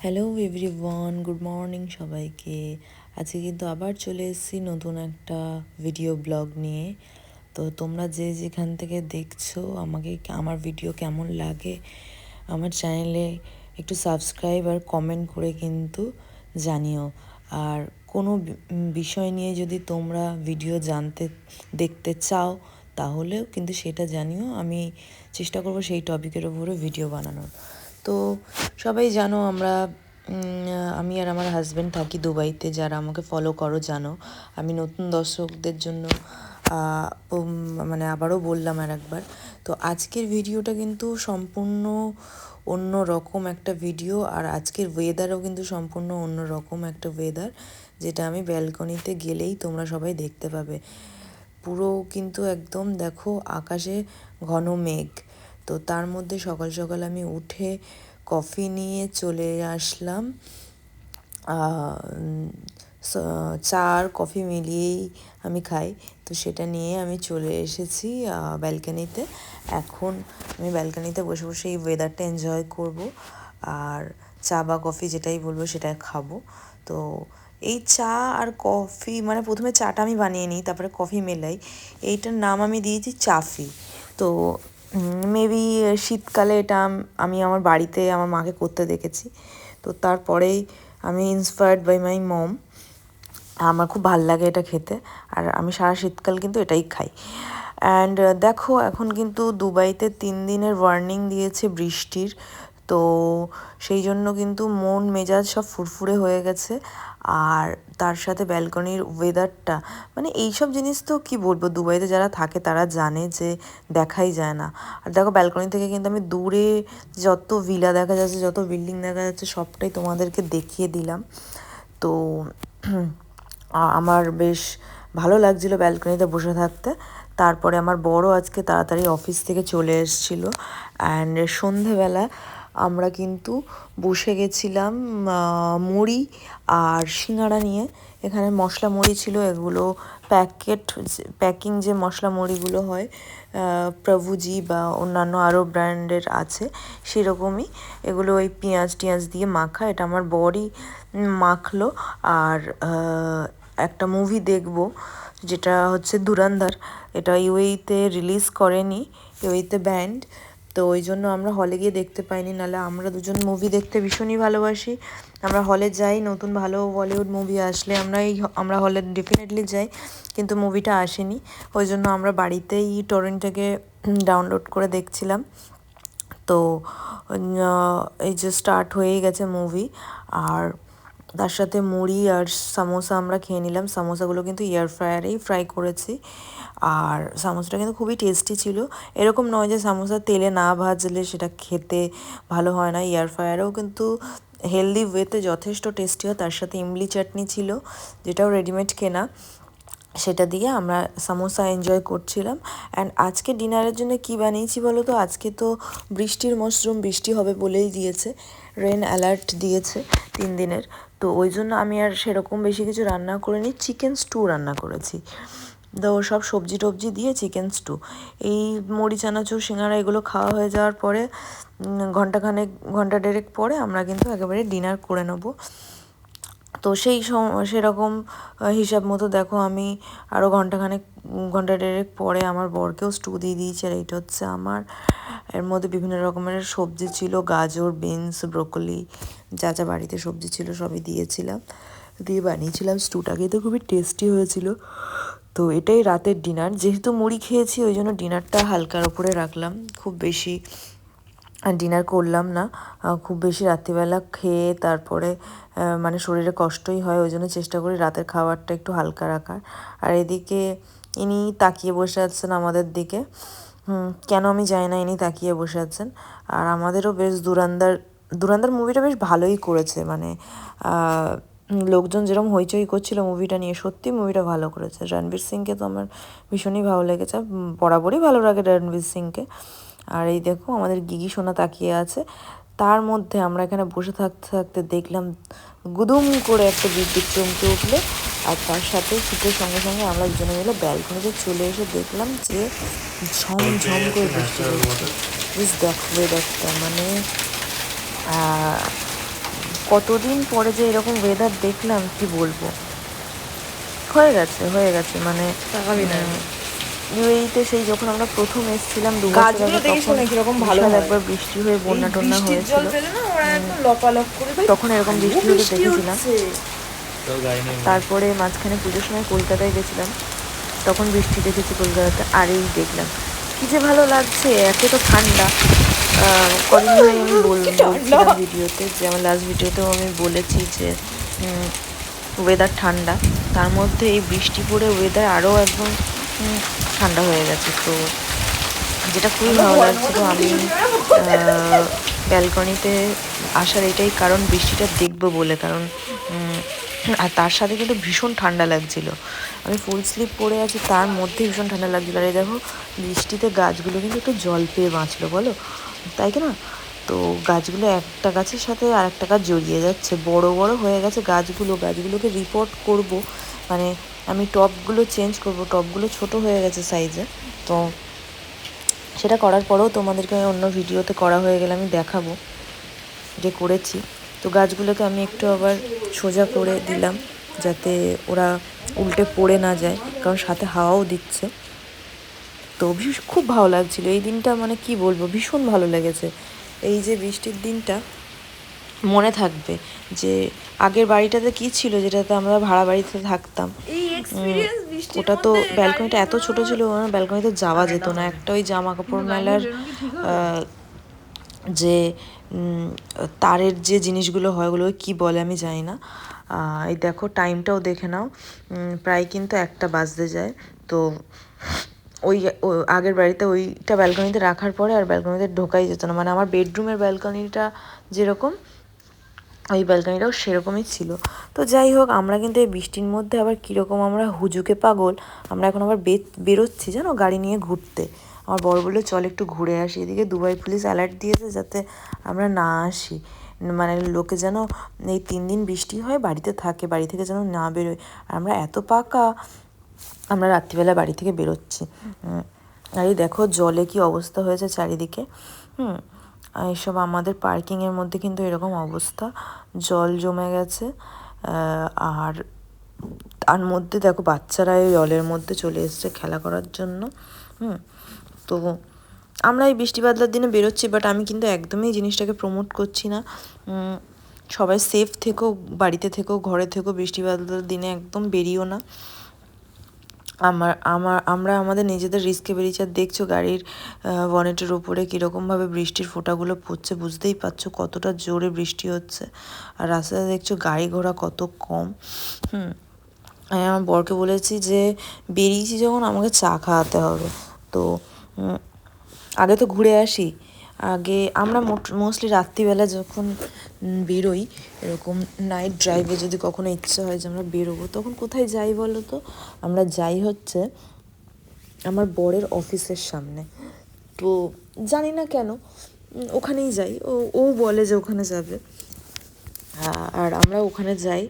Hello everyone, good morning সবাইকে। আজকে কিন্তু আবার চলে এসেছি নতুন একটা ভিডিও ব্লগ নিয়ে। তো তোমরা যে যেখান থেকে দেখছো আমার ভিডিও কেমন লাগে আমার চ্যানেলে একটু সাবস্ক্রাইব আর কমেন্ট করে কিন্তু জানিও। আর কোনো বিষয় নিয়ে যদি তোমরা ভিডিও দেখতে চাও তাহলেও কিন্তু সেটা জানিও, আমি চেষ্টা করব সেই টপিকের উপরে ভিডিও বানানোর। তো সবাই জানো আমি আর আমার হাজব্যান্ড থাকি দুবাইতে, যারা আমাকে ফলো করো জানো। আমি নতুন দর্শকদের জন্য মানে আবারও বললাম আর একবার, তো আজকের ভিডিওটা কিন্তু সম্পূর্ণ অন্য রকম একটা ভিডিও। আর আজকের ওয়েদারও কিন্তু সম্পূর্ণ অন্য রকম একটা ওয়েদার, যেটা আমি ব্যালকনিতে গেলেই তোমরা সবাই দেখতে পাবে। পুরো কিন্তু একদম দেখো আকাশে ঘন মেঘ। তো তার মধ্যে সকাল সকাল আমি উঠে কফি নিয়ে চলে আসলাম। চা আর কফি মিলিয়েই আমি খাই, তো সেটা নিয়ে আমি চলে এসেছি ব্যালকানিতে। এখন আমি ব্যালকানিতে বসে বসে এই ওয়েদারটা এনজয় করব, আর চা বা কফি যেটাই বলবো সেটাই খাবো। তো এই চা আর কফি, মানে প্রথমে চাটা আমি বানিয়ে নিই, তারপরে কফি মেলাই। এইটার নাম আমি দিয়েছি চাফি। তো মেবি শীতকালে এটা আমি আমার বাড়িতে আমার মাকে করতে দেখেছি। তো তারপরেই আমি ইন্সপায়ার্ড বাই মাই মম, আমার খুব ভাল লাগে এটা খেতে। আর আমি সারা শীতকাল কিন্তু এটাই খাই। অ্যান্ড দেখো এখন কিন্তু দুবাইতে 3 দিনের ওয়ার্নিং দিয়েছে বৃষ্টির। তো সেই জন্য কিন্তু মন মেজাজ সব ফুরফুরে হয়ে গেছে। আর তার সাথে ব্যালকনির ওয়েদারটা, মানে এইসব জিনিস তো কি বলবো, দুবাইতে যারা থাকে তারা জানে যে দেখাই যায় না। আর দেখো ব্যালকনি থেকে কিন্তু আমি দূরে যত ভিলা দেখা যাচ্ছে, যত বিল্ডিং দেখা যাচ্ছে, সবটাই তোমাদেরকে দেখিয়ে দিলাম। তো আমার বেশ ভালো লাগছিলো ব্যালকনিতে বসে থাকতে। তারপরে আমার বড় আজকে তাড়াতাড়ি অফিস থেকে চলে এসেছিলো। অ্যান্ড সন্ধেবেলা আমরা কিন্তু বসে গেছিলাম মুড়ি আর সিঙ্গাড়া নিয়ে। এখানে মশলা মুড়ি ছিল, এগুলো প্যাকিং যে মশলা মুড়িগুলো হয়, প্রভুজি বা অন্যান্য আরও ব্র্যান্ডের আছে সেরকমই। এগুলো ওই পেঁয়াজ টিয়াজ দিয়ে মাখা, এটা আমার বরই মাখলো। আর একটা মুভি দেখবো যেটা হচ্ছে ধুরন্ধর, এটা ইউএইতে রিলিজ করেনি, ইউএইতে ব্যান্ড। তো ওই জন্য আমরা হলে গিয়ে দেখতে পাইনি, নাহলে আমরা দুজন মুভি দেখতে ভীষণই ভালোবাসি। আমরা হলে যাই, নতুন ভালো বলিউড মুভি আসলে আমরা হলে ডেফিনেটলি যাই, কিন্তু মুভিটা আসেনি। ওই জন্য আমরা বাড়িতেই টরেন্ট থেকে ডাউনলোড করে দেখছিলাম। তো এই যে স্টার্ট হয়েই গেছে মুভি, আর তার সাথে মুড়ি আর সামোসা আমরা খেয়ে নিলাম। সামোসাগুলো কিন্তু এয়ার ফ্রায়ারেই ফ্রাই করেছি, আর সামোসাটা কিন্তু খুবই টেস্টি ছিল। এরকম নয় যে সামোসা তেলে না ভাজলে সেটা খেতে ভালো হয় না, এয়ার ফ্রায়ারেও কিন্তু হেলদি ওয়েতে যথেষ্ট টেস্টি হয়। তার সাথে ইমলি চাটনি ছিল, যেটাও রেডিমেড কেনা, সেটা দিয়ে আমরা সামোসা এনজয় করছিলাম। অ্যান্ড আজকে ডিনারের জন্য কি বানিয়েছি বলো তো, আজকে তো বৃষ্টির মরশুম, বৃষ্টি হবে বলেই দিয়েছে, রেন অ্যালার্ট দিয়েছে 3 দিনের। তো ওই জন্য আমি আর সেরকম বেশি কিছু রান্না করিনি, চিকেন স্টু রান্না করেছি। তো সব সবজি টবজি দিয়ে চিকেন স্টু, এই মুড়ি চানাচুর সিঙ্গারা এগুলো খাওয়া হয়ে যাওয়ার পরে ঘন্টা দেড়েক পরে আমরা কিন্তু একেবারে ডিনার করে নেবো। তো সেরকম হিসাব মতো দেখো আমি আরও ঘন্টা দেড়েক পরে আমার বরকেও স্টু দিয়ে দিয়েছি। আর এইটা হচ্ছে আমার, এর মধ্যে বিভিন্ন রকমের সবজি ছিল, গাজর, বিনস, ব্রোকলি, যা যা বাড়িতে সবজি ছিল সবই দিয়ে বানিয়েছিলাম স্টুটা, খেতে খুবই টেস্টি হয়েছিল। তো এটাই রাতের ডিনার। যেহেতু মুড়ি খেয়েছি ওই জন্য ডিনারটা হালকার ওপরে রাখলাম, খুব বেশি ডিনার করলাম না। খুব বেশি রাত্রিবেলা খেয়ে তারপরে মানে শরীরে কষ্টই হয়, ওই জন্য চেষ্টা করি রাতের খাবারটা একটু হালকা রাখার। আর এদিকে ইনি তাকিয়ে বসে আছেন আমাদের দিকে, কেন আমি জানি না, ইনি তাকিয়ে বসে আছেন। আর আমাদেরও বেশ ধুরন্ধর মুভিটা বেশ ভালোই করেছে, মানে লোকজন যেরকম হইচই করছিল মুভিটা নিয়ে, সত্যি মুভিটা ভালো করেছে। রণবীর সিংকে তো আমার ভীষণই ভালো লেগেছে, বরাবরই ভালো লাগে রণবীর সিংকে। আর এই দেখো আমাদের গিগি সোনা তাকিয়ে আছে। তার মধ্যে আমরা এখানে বসে থাকতে থাকতে দেখলাম গুদুম করে একটা বিদ্যুৎ চমকে উঠলো, আর তার সাথে শীতের সঙ্গে সঙ্গে আমরা দুজনে মিলে ব্যালকনিতে চলে এসে দেখলাম যে ঝমঝম করে বৃষ্টি পড়ছে। দেখো ওয়েদারটা, মানে কতদিন পরে যে এরকম ওয়েদার দেখলাম কি বলবো। হয়ে গেছে মানে ইউএইতে সেই যখন আমরা প্রথম এসেছিলাম 2 বছর আগে, তখন বিশাল একবার বৃষ্টি হয়ে বন্যা টন্যা হয়েছিল। তখন এরকম বৃষ্টি হতে দেখেছিলাম। তারপরে মাঝখানে পুজোর সময় কলকাতায় গেছিলাম, তখন বৃষ্টি দেখেছি কলকাতাতে। আর এই দেখলাম, কি যে ভালো লাগছে। একে তো ঠান্ডা, কদিন ধরে আমি বলছিলাম ভিডিওতে, যে আমার লাস্ট ভিডিওতেও আমি বলেছি যে ওয়েদার ঠান্ডা, তার মধ্যে এই বৃষ্টি পড়ে ওয়েদার আরও একদম ঠান্ডা হয়ে গেছে। তো যেটা খুবই ভালো লাগছিল। আমি ব্যালকনিতে আসার এটাই কারণ, বৃষ্টিটা দেখবো বলে। কারণ আর তার সাথে কিন্তু ভীষণ ঠান্ডা লাগছিল। আমি ফুল স্লিভ পরে আছি, তার মধ্যে ভীষণ ঠান্ডা লাগছিল। আর এই দেখো, বৃষ্টিতে গাছগুলো কিন্তু একটু জল পেয়ে বাঁচলো, বলো তাই কি না? তো গাছগুলো একটা গাছের সাথে আর একটা গাছ জড়িয়ে যাচ্ছে, বড় বড় হয়ে গেছে গাছগুলোকে রিপোর্ট করব, মানে আমি টবগুলো চেঞ্জ করব। টবগুলো ছোট হয়ে গেছে সাইজে, তো সেটা করার পরেও তোমাদেরকে অন্য ভিডিওতে করা হয়ে গেলে আমি দেখাবো যে করেছি। তো গাছগুলোকে আমি একটু আবার সোজা করে দিলাম, যাতে ওরা উল্টে পড়ে না যায়, কারণ সাথে হাওয়াও দিচ্ছে। তো খুব ভালো লাগছিল এই দিনটা, মানে কি বলবো, ভীষণ ভালো লেগেছে। এই যে বৃষ্টির দিনটা মনে থাকবে, যে আগের বাড়িটাতে কি ছিল, যেটাতে আমরা ভাড়া বাড়িতে থাকতাম, ওটা তো ব্যালকনিটা এত ছোট ছিল, ব্যালকনিতে যাওয়া যেত না। একটা ওই জামা কাপড় মেলার যে তারের যে জিনিসগুলো হয়, ওগুলো কি বলে আমি জানি না। এই দেখো, টাইমটাও দেখে নাও, প্রায় কিন্তু 1টা বাজতে যায়। তো ওই আগের বাড়িতে ওইটা ব্যালকনিতে রাখার পরে আর ব্যালকনিতে ঢোকাই যেত না। মানে আমার বেডরুমের ব্যালকনিটা যেরকম, ওই ব্যালকনিটাও সেরকমই ছিল। তো যাই হোক, আমরা কিন্তু এই বৃষ্টির মধ্যে আবার কীরকম আমরা হুজুকে পাগল, আমরা এখন আবার বেরোচ্ছি জানো গাড়ি নিয়ে ঘুরতে। আমার বড় বললো চল একটু ঘুরে আসি। এদিকে দুবাই পুলিশ অ্যালার্ট দিয়েছে যাতে আমরা না আসি, মানে লোকে যেন এই 3 দিন বৃষ্টি হয় বাড়িতে থাকে, বাড়ি থেকে যেন না বেরোয়। আর আমরা এত পাকা, আমরা রাত্রিবেলা বাড়ি থেকে বেরোচ্ছি। আর এই দেখো জলে কি অবস্থা হয়েছে চারিদিকে। এইসব আমাদের পার্কিংয়ের মধ্যে কিন্তু এরকম অবস্থা, জল জমে গেছে। আর তার মধ্যে দেখো বাচ্চারা এই জলের মধ্যে চলে এসছে খেলা করার জন্য। তো আমরা এই বৃষ্টি বাদলার দিনে বেরোচ্ছি, বাট আমি কিন্তু একদমই জিনিসটাকে প্রমোট করছি না। সবাই সেফ থেকো, বাড়িতে থেকো, ঘরে থেকো, বৃষ্টি বাদলার দিনে একদম বেরিও না। আমরা আমাদের নিজেদের রিস্কে বেরিয়েছি। আর দেখছো গাড়ির বনেটের ওপরে কীরকমভাবে বৃষ্টির ফোঁটাগুলো পড়ছে, বুঝতেই পারছো কতটা জোরে বৃষ্টি হচ্ছে। আর রাস্তায় দেখছো গাড়ি ঘোড়া কত কম। আমি আমার বরকে বলেছি যে বেরিয়েছি যখন আমাকে চা খাওয়াতে হবে। তো আগে তো ঘুরে আসি। আগে আমরা মোস্টলি রাত্রিবেলা যখন বেরোই, এরকম নাইট ড্রাইভে যদি কখনো ইচ্ছা হয় যে আমরা বেরোবো, তখন কোথায় যাই বলো তো? আমরা যাই হচ্ছে আমার বরের অফিসের সামনে। তো জানি না কেন ওখানেই যাই, ও বলে যে ওখানে যাবে, আর আমরা ওখানে যাই।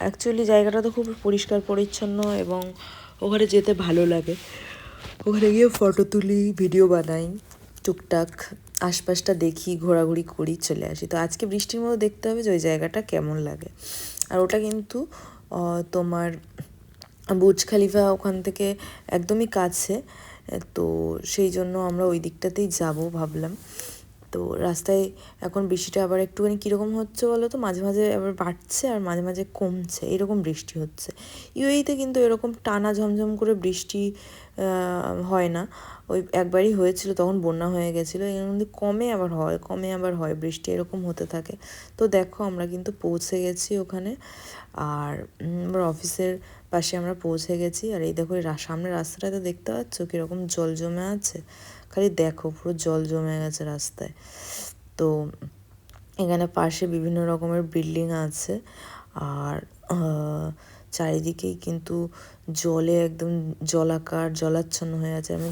অ্যাকচুয়ালি জায়গাটা তো খুব পরিষ্কার পরিচ্ছন্ন এবং ওখানে যেতে ভালো লাগে। ওখানে গিয়ে ফটো তুলি, ভিডিও বানাই, টুকটাক আশপাশটা দেখি, ঘোরাঘুরি করি, চলে আসি। তো আজকে বৃষ্টির মধ্যে দেখতে হবে যে ওই জায়গাটা কেমন লাগে। আর ওটা কিন্তু তোমার বুর্জ খলিফা ওখান থেকে একদমই কাছে, তো সেই জন্য আমরা ওই দিকটাতেই যাব ভাবলাম। তো রাস্তায় এখন বৃষ্টিটা আবার একটুখানি কীরকম হচ্ছে বলো তো, মাঝে মাঝে আবার বাড়ছে আর মাঝে মাঝে কমছে, এরকম বৃষ্টি হচ্ছে। ইউএইতে কিন্তু এরকম টানা ঝমঝম করে বৃষ্টি হয় না। ওই একবারই হয়েছিল, তখন বন্যা হয়ে গেছিলো। এর মধ্যে কমে আবার হয় বৃষ্টি, এরকম হতে থাকে। তো দেখো আমরা কিন্তু পৌঁছে গেছি ওখানে, আর আমার অফিসের পাশে আমরা পৌঁছে গেছি। আর এই দেখো সামনে রাস্তাটাতে দেখতে পাচ্ছ কীরকম জল জমে আছে, খালি দেখো পুরো জল জমে গেছে রাস্তায়। তো এখানে পাশে বিভিন্ন রকমের বিল্ডিং আছে, আর চারিদিকেই কিন্তু জলে একদম জলাচ্ছন্ন হয়ে আছে। আমি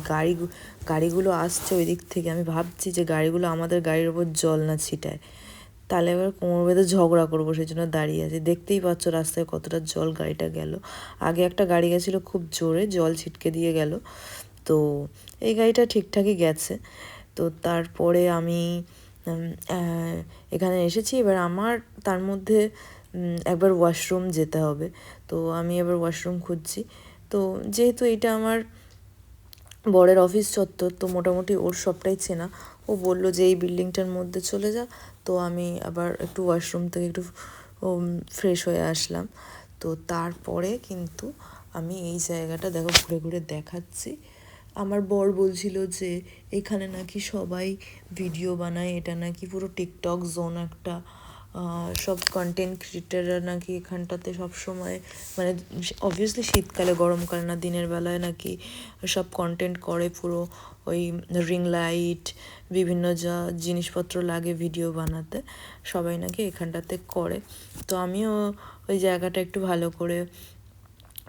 গাড়িগুলো আসছে ওই দিক থেকে, আমি ভাবছি যে গাড়িগুলো আমাদের গাড়ির ওপর জল না ছিটায়, তাহলে এবার কোমর বেঁধে ঝগড়া করবো, সেই জন্য দাঁড়িয়ে আছি। দেখতেই পাচ্ছ রাস্তায় কতটা জল গাড়িটা গেল। আগে একটা গাড়ি গেছিলো খুব জোরে, জল ছিটকে দিয়ে গেল। তো এই গাড়িটা ঠিকঠাকই গেছে। তো তারপরে আমি এখানে এসেছি। এবার আমার তার মধ্যে একবার ওয়াশরুম যেতে হবে, তো আমি এবার ওয়াশরুম খুঁজছি। তো যেহেতু এটা আমার বরের অফিস চত্বর, তো মোটামুটি ওর সবটাই চেনা। ও বলল যে এই বিল্ডিংটার মধ্যে চলে যা। তো আমি আবার একটু ওয়াশরুম থেকে একটু ফ্রেশ হয়ে আসলাম। তো তারপরে কিন্তু আমি এই জায়গাটা দেখো ঘুরে ঘুরে দেখাচ্ছি। আমার বর বলছিল যে এখানে নাকি সবাই ভিডিও বানায়, এটা নাকি পুরো টিকটক জোন একটা। সব কন্টেন্ট ক্রিয়েটাররা নাকি এখানটাতে সবসময়, মানে অবভিয়াসলি শীতকালে, গরমকালে না, দিনের বেলায় নাকি সব কন্টেন্ট করে। পুরো ওই রিং লাইট, বিভিন্ন যা জিনিসপত্র লাগে ভিডিও বানাতে, সবাই নাকি এখানটাতে করে। তো আমিও ওই জায়গাটা একটু ভালো করে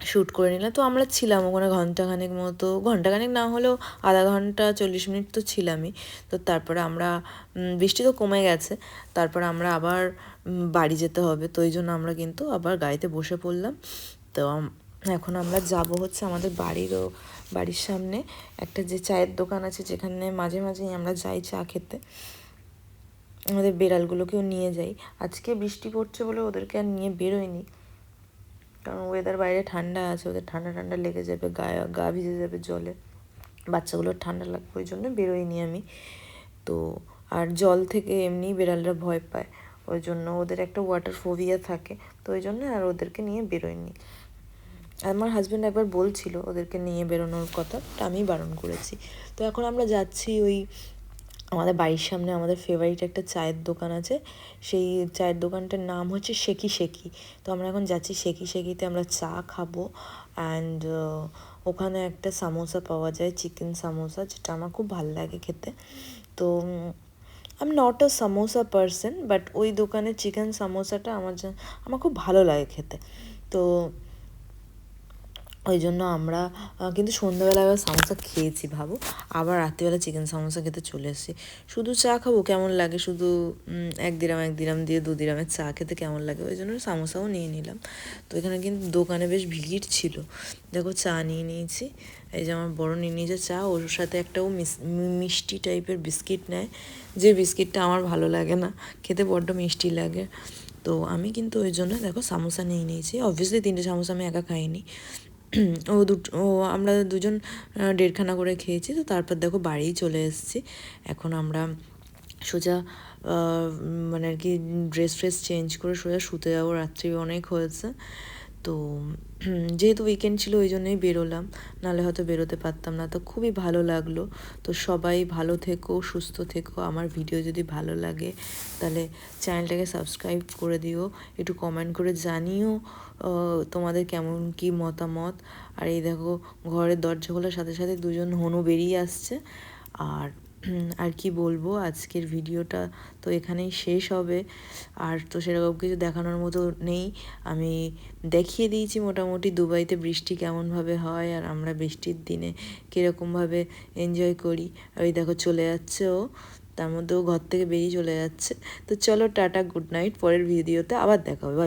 শ্যুট করে নিলাম। তো আমরা ছিলাম ওখানে ঘন্টাখানেক মতো, ঘন্টাখানেক না হলেও আধা ঘন্টা 40 মিনিট তো ছিলামই। তো তারপরে আমরা, বৃষ্টি তো কমে গেছে, তারপর আমরা আবার বাড়ি যেতে হবে। তো এই জন্য আমরা কিন্তু আবার গাড়িতে বসে পড়লাম। তো এখন আমরা যাব হচ্ছে আমাদের বাড়ির সামনে একটা যে চায়ের দোকান আছে, যেখানে মাঝে মাঝেই আমরা যাই চা খেতে। আমাদের বেড়ালগুলোকেও নিয়ে যাই। আজকে বৃষ্টি পড়ছে বলে ওদেরকে আর নিয়ে বেরোয়নি, কারণ ওয়েদার বাইরে ঠান্ডা আছে, ওদের ঠান্ডা ঠান্ডা লেগে যাবে, গা ভিজে যাবে জলে, বাচ্চাগুলোর ঠান্ডা লাগবে, ওই জন্য বেরোইনি আমি। তো আর জল থেকে এমনি বেড়ালরা ভয় পায়, ওই জন্য ওদের একটা ওয়াটার ফোবিয়া থাকে, তো ওই জন্য আর ওদেরকে নিয়ে বেরোয়নি। আমার হাজব্যান্ড একবার বলছিল ওদেরকে নিয়ে বেরোনোর কথা, আমি বারণ করেছি। তো এখন আমরা যাচ্ছি ওই আমাদের বাড়ির সামনে আমাদের ফেভারিট একটা চায়ের দোকান আছে, সেই চায়ের দোকানটার নাম হচ্ছে শেকি শেকি। তো আমরা এখন যাচ্ছি শেকি শেকিতে, আমরা চা খাবো। অ্যান্ড ওখানে একটা সামোসা পাওয়া যায়, চিকেন সামোসা, যেটা আমার খুব ভালো লাগে খেতে। তো I am not a samosa person, but ওই দোকানের চিকেন সামোসাটা আমার খুব ভালো লাগে খেতে। তো ওই জন্য আমরা কিন্তু সন্ধ্যাবেলায় আবার সামোসা খেয়েছি, ভাবো, আবার রাত্রিবেলা চিকেন সামোসা খেতে চলে এসেছি। শুধু চা খাবো কেমন লাগে, শুধু 1 দিরাম দিয়ে 2 দিরামের চা খেতে কেমন লাগে, ওই জন্য সামোসাও নিয়ে নিলাম। তো এখানে কিন্তু দোকানে বেশ ভিড় ছিল। দেখো চা নিয়ে নিয়েছি, এই যে আমার বড় নিয়ে নিয়েছে চা, ওর সাথে একটাও মিষ্টি টাইপের বিস্কিট নেয়, যে বিস্কিটটা আমার ভালো লাগে না, খেতে বড্ড মিষ্টি লাগে। তো আমি কিন্তু ওই জন্য দেখো সামোসা নিয়ে নিয়েছি। অবভিয়াসলি 3টে সামোসা আমি একা খাইনি, আমরা দুজন 1.5খানা করে খেয়েছি। তো তারপর দেখো বাড়ি চলে এসেছি। এখন আমরা সোজা মানে আর কি ড্রেস চেঞ্জ করে সোজা শুতে যাবো, রাত্রি অনেক হয়েছে। তো যেহেতু উইকেন্ড ছিল ওই জন্যই বেরোলাম, নাহলে হয়তো বেরোতে পারতাম না। তো খুবই ভালো লাগলো। তো সবাই ভালো থেকো, সুস্থ থেকো। আমার ভিডিও যদি ভালো লাগে তাহলে চ্যানেলটাকে সাবস্ক্রাইব করে দিও, একটু কমেন্ট করে জানিও তোমাদের কেমন কি মতামত। আর এই দেখো ঘরের দরজা খোলার সাথে সাথে 2জন হনু বেরিয়ে আসছে। আর কি বলবো, আজকের ভিডিওটা তো এখানেই শেষ হবে। আর তো সেরকম কিছু দেখানোর মতো নেই, আমি দেখিয়ে দিয়েছি মোটামুটি দুবাইতে বৃষ্টি কেমনভাবে হয় আর আমরা বৃষ্টির দিনে কীরকমভাবে এনজয় করি। আর ওই দেখো চলে যাচ্ছে ও, তার মধ্যেও ঘর থেকে বেরিয়ে চলে যাচ্ছে। তো চলো টাটা, গুড নাইট, পরের ভিডিওতে আবার দেখা হবে।